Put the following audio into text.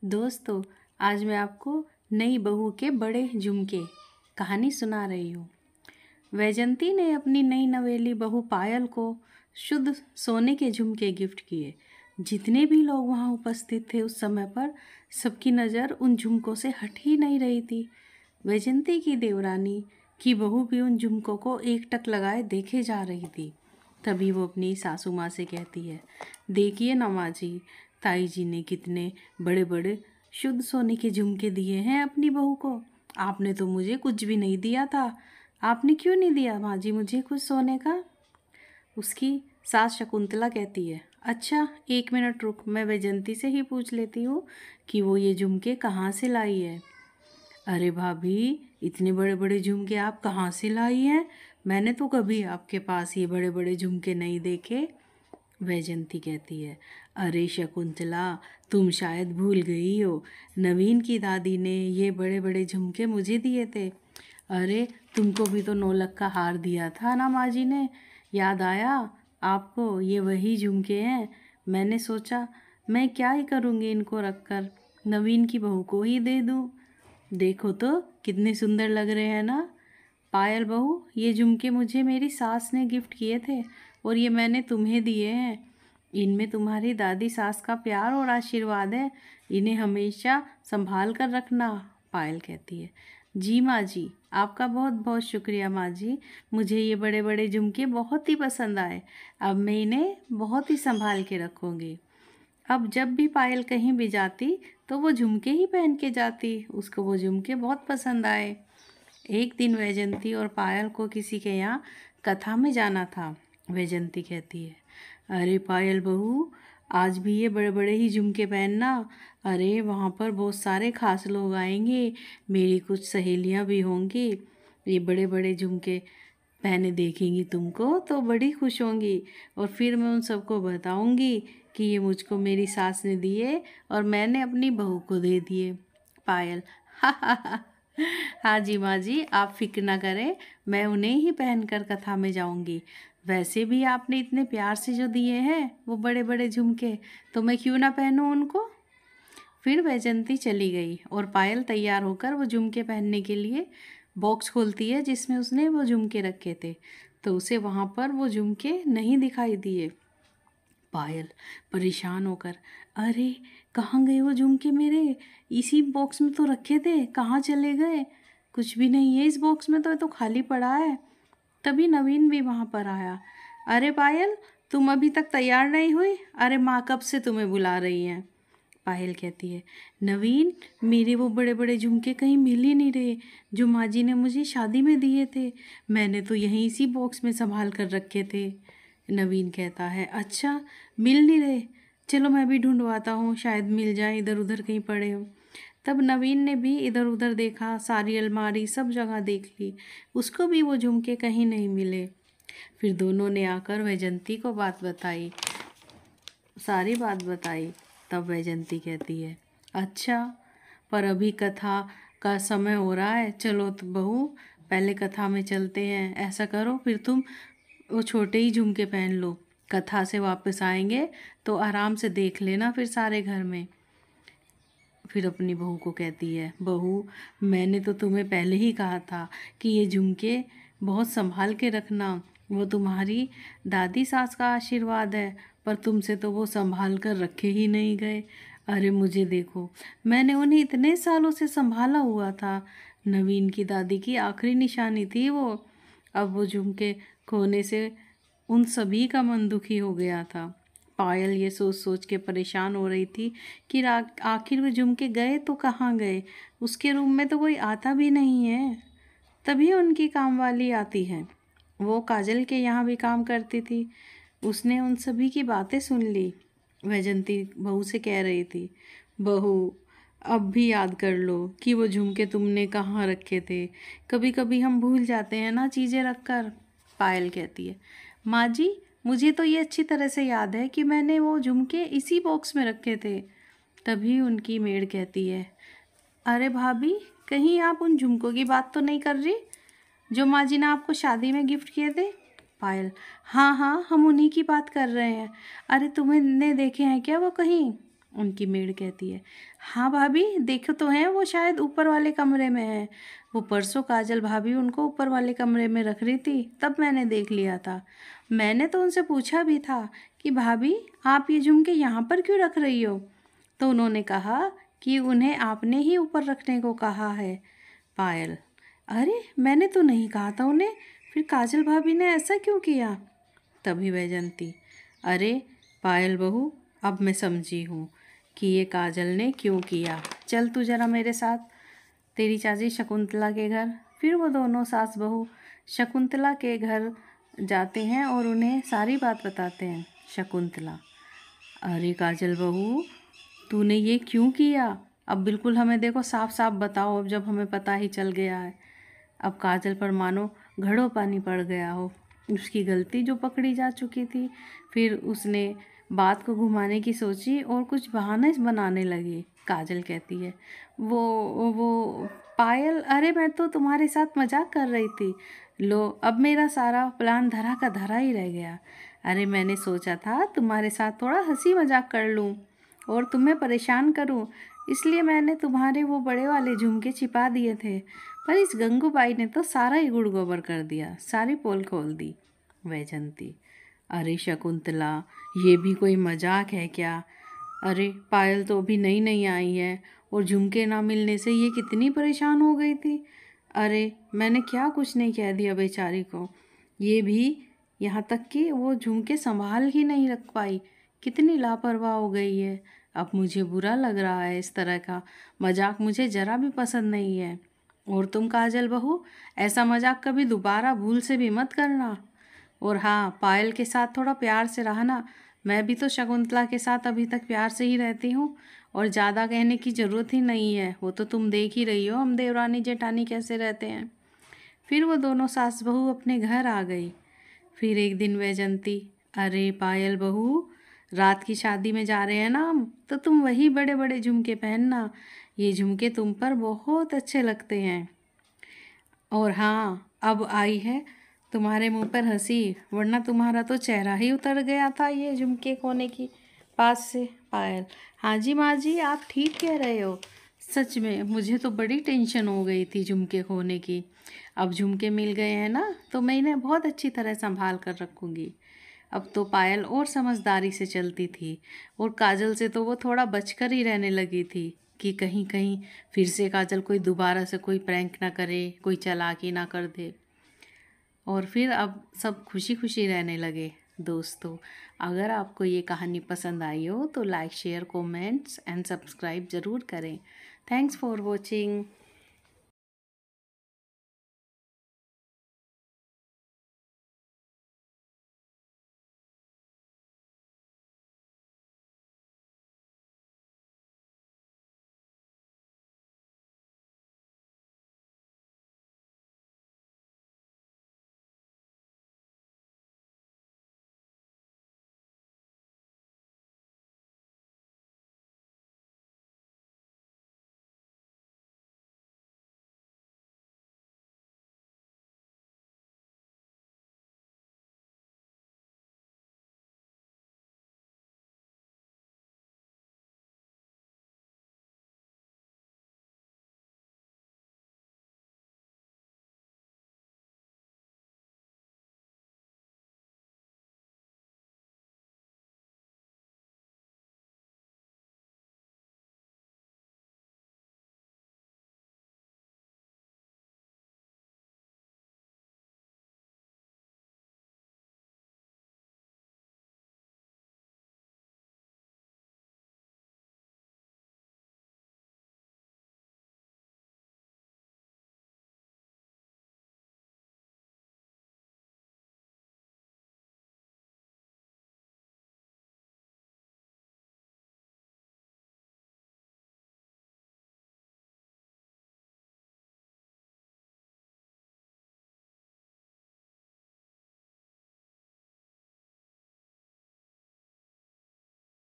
दोस्तों, आज मैं आपको नई बहू के बड़े झुमके कहानी सुना रही हूँ। वैजंती ने अपनी नई नवेली बहू पायल को शुद्ध सोने के झुमके गिफ्ट किए। जितने भी लोग वहाँ उपस्थित थे उस समय पर सबकी नज़र उन झुमकों से हट ही नहीं रही थी। वैजंती की देवरानी की बहू भी उन झुमकों को एकटक लगाए देखे जा रही थी। तभी वो अपनी सासू माँ से कहती है, देखिए ना माँ जी, ताई जी ने कितने बड़े बड़े शुद्ध सोने के झुमके दिए हैं अपनी बहू को। आपने तो मुझे कुछ भी नहीं दिया था। आपने क्यों नहीं दिया माँ जी मुझे कुछ सोने का? उसकी सास शकुंतला कहती है, अच्छा 1 मिनट रुक, मैं वैजंती से ही पूछ लेती हूँ कि वो ये झुमके कहाँ से लाई है। अरे भाभी, इतने बड़े बड़े झुमके आप कहाँ से लाई हैं? मैंने तो कभी आपके पास ये बड़े बड़े झुमके नहीं देखे। वैजंती कहती है, अरे शकुंतला, तुम शायद भूल गई हो, नवीन की दादी ने ये बड़े बड़े झुमके मुझे दिए थे। अरे तुमको भी तो 9 लाख का हार दिया था ना माँ जी ने, याद आया आपको? ये वही झुमके हैं। मैंने सोचा मैं क्या ही करूँगी इनको रखकर, नवीन की बहू को ही दे दूँ। देखो तो कितने सुंदर लग रहे हैं ना। पायल बहू, ये झुमके मुझे मेरी सास ने गिफ्ट किए थे और ये मैंने तुम्हें दिए हैं। इनमें तुम्हारी दादी सास का प्यार और आशीर्वाद है। इन्हें हमेशा संभाल कर रखना। पायल कहती है, जी माँ जी, आपका बहुत बहुत शुक्रिया माँ जी। मुझे ये बड़े बड़े झुमके बहुत ही पसंद आए। अब मैं इन्हें बहुत ही संभाल के रखूँगी। अब जब भी पायल कहीं भी जाती तो वो झुमके ही पहन के जाती। उसको वो झुमके बहुत पसंद आए। एक दिन वैजंती और पायल को किसी के यहाँ कथा में जाना था। वैजंती कहती है, अरे पायल बहू, आज भी ये बड़े बड़े ही झुमके पहनना। अरे वहाँ पर बहुत सारे खास लोग आएंगे, मेरी कुछ सहेलियाँ भी होंगी। ये बड़े बड़े झुमके पहने देखेंगी तुमको तो बड़ी खुश होंगी और फिर मैं उन सबको बताऊंगी कि ये मुझको मेरी सास ने दिए और मैंने अपनी बहू को दे दिए। पायल, हा हा हा, हाँ जी माँ जी, आप फिक्र ना करें, मैं उन्हें ही पहनकर कथा में जाऊंगी। वैसे भी आपने इतने प्यार से जो दिए हैं वो बड़े बड़े झुमके, तो मैं क्यों ना पहनूं उनको। फिर वैजंती चली गई और पायल तैयार होकर वो झुमके पहनने के लिए बॉक्स खोलती है जिसमें उसने वो झुमके रखे थे, तो उसे वहाँ पर वो झुमके नहीं दिखाई दिए। पायल परेशान होकर, अरे कहाँ गए वो झुमके मेरे? इसी बॉक्स में तो रखे थे, कहाँ चले गए? कुछ भी नहीं है इस बॉक्स में, तो ये तो खाली पड़ा है। तभी नवीन भी वहाँ पर आया। अरे पायल, तुम अभी तक तैयार नहीं हुई? अरे माँ कब से तुम्हें बुला रही हैं। पायल कहती है, नवीन, मेरे वो बड़े बड़े झुमके कहीं मिल ही नहीं रहे जो माँ जी ने मुझे शादी में दिए थे। मैंने तो यहीं इसी बॉक्स में संभाल कर रखे थे। नवीन कहता है, अच्छा मिल नहीं रहे, चलो मैं भी ढूंढवाता हूँ, शायद मिल जाए, इधर उधर कहीं पड़े हो। तब नवीन ने भी इधर उधर देखा, सारी अलमारी सब जगह देख ली, उसको भी वो झुमके कहीं नहीं मिले। फिर दोनों ने आकर वैजंती को बात बताई, सारी बात बताई। तब वैजंती कहती है, अच्छा पर अभी कथा का समय हो रहा है, चलो तो बहू पहले कथा में चलते हैं। ऐसा करो फिर तुम वो छोटे ही झुमके पहन लो, कथा से वापस आएंगे तो आराम से देख लेना फिर सारे घर में। फिर अपनी बहू को कहती है, बहू मैंने तो तुम्हें पहले ही कहा था कि ये झुमके बहुत संभाल के रखना, वो तुम्हारी दादी सास का आशीर्वाद है, पर तुमसे तो वो संभाल कर रखे ही नहीं गए। अरे मुझे देखो, मैंने उन्हें इतने सालों से संभाला हुआ था, नवीन की दादी की आखिरी निशानी थी वो। अब वो झुमके खोने से उन सभी का मन दुखी हो गया था। पायल ये सोच सोच के परेशान हो रही थी कि आखिर वो झुमके गए तो कहाँ गए। उसके रूम में तो कोई आता भी नहीं है। तभी उनकी काम वाली आती है, वो काजल के यहाँ भी काम करती थी। उसने उन सभी की बातें सुन ली। वैजंती बहू से कह रही थी, बहू अब भी याद कर लो कि वो झुमके तुमने कहाँ रखे थे। कभी कभी हम भूल जाते हैं ना चीज़ें रख कर। पायल कहती है, माँ जी मुझे तो ये अच्छी तरह से याद है कि मैंने वो झुमके इसी बॉक्स में रखे थे। तभी उनकी मेड कहती है, अरे भाभी, कहीं आप उन झुमकों की बात तो नहीं कर रही जो माँ जी ने आपको शादी में गिफ्ट किए थे? पायल, हाँ हाँ, हम उन्हीं की बात कर रहे हैं। अरे तुमने देखे हैं क्या वो कहीं? उनकी मेड कहती है। हाँ भाभी, देखो तो है, वो शायद ऊपर वाले कमरे में है। वो परसों काजल भाभी उनको ऊपर वाले कमरे में रख रही थी, तब मैंने देख लिया था। मैंने तो उनसे पूछा भी था कि भाभी आप ये झुमके यहाँ पर क्यों रख रही हो, तो उन्होंने कहा कि उन्हें आपने ही ऊपर रखने को कहा है। पायल, अरे मैंने तो नहीं कहा था उन्हें, फिर काजल भाभी ने ऐसा क्यों किया। तभी वैजंती, अरे पायल बहू, अब मैं समझी हूँ कि ये काजल ने क्यों किया। चल तू जरा मेरे साथ तेरी चाची शकुंतला के घर। फिर वो दोनों सास बहू शकुंतला के घर जाते हैं और उन्हें सारी बात बताते हैं। शकुंतला, अरे काजल बहू, तूने ये क्यों किया? अब बिल्कुल हमें देखो साफ साफ बताओ, अब जब हमें पता ही चल गया है। अब काजल पर मानो घड़ों पानी पड़ गया हो। उसकी गलती जो पकड़ी जा चुकी थी, फिर उसने बात को घुमाने की सोची और कुछ बहाने बनाने लगी। काजल कहती है, वो पायल, अरे मैं तो तुम्हारे साथ मजाक कर रही थी। लो, अब मेरा सारा प्लान धरा का धरा ही रह गया। अरे मैंने सोचा था तुम्हारे साथ थोड़ा हंसी मजाक कर लूँ और तुम्हें परेशान करूँ, इसलिए मैंने तुम्हारे वो बड़े वाले झुमके छिपा दिए थे, पर इस गंगूबाई ने तो सारा ही गुड़ गोबर कर दिया, सारी पोल खोल दी। वैजंती, अरे शकुंतला, ये भी कोई मजाक है क्या? अरे पायल तो अभी नई नई आई है और झुमके ना मिलने से ये कितनी परेशान हो गई थी। अरे मैंने क्या कुछ नहीं कह दिया बेचारी को, ये भी यहाँ तक कि वो झुमके संभाल ही नहीं रख पाई, कितनी लापरवाह हो गई है। अब मुझे बुरा लग रहा है, इस तरह का मजाक मुझे ज़रा भी पसंद नहीं है। और तुम काजल बहू, ऐसा मजाक कभी दोबारा भूल से भी मत करना। और हाँ, पायल के साथ थोड़ा प्यार से रहना। मैं भी तो शकुंतला के साथ अभी तक प्यार से ही रहती हूँ और ज़्यादा कहने की ज़रूरत ही नहीं है, वो तो तुम देख ही रही हो हम देवरानी जेठानी कैसे रहते हैं। फिर वो दोनों सास बहू अपने घर आ गई। फिर एक दिन वैजंती, अरे पायल बहू, रात की शादी में जा रहे हैं ना हम, तो तुम वही बड़े बड़े झुमके पहनना, ये झुमके तुम पर बहुत अच्छे लगते हैं। और हाँ, अब आई है तुम्हारे मुंह पर हंसी, वरना तुम्हारा तो चेहरा ही उतर गया था ये झुमके खोने की पास से। पायल, हाँ जी माँ जी, आप ठीक कह रहे हो। सच में मुझे तो बड़ी टेंशन हो गई थी झुमके खोने की। अब झुमके मिल गए हैं ना, तो मैं इन्हें बहुत अच्छी तरह संभाल कर रखूँगी। अब तो पायल और समझदारी से चलती थी और काजल से तो वो थोड़ा बचकर ही रहने लगी थी कि कहीं कहीं फिर से काजल कोई दोबारा से कोई प्रैंक ना करे, कोई चालाकी ना कर दे। और फिर अब सब खुशी खुशी रहने लगे। दोस्तों, अगर आपको ये कहानी पसंद आई हो तो like, share, comments and subscribe ज़रूर करें। Thanks for watching.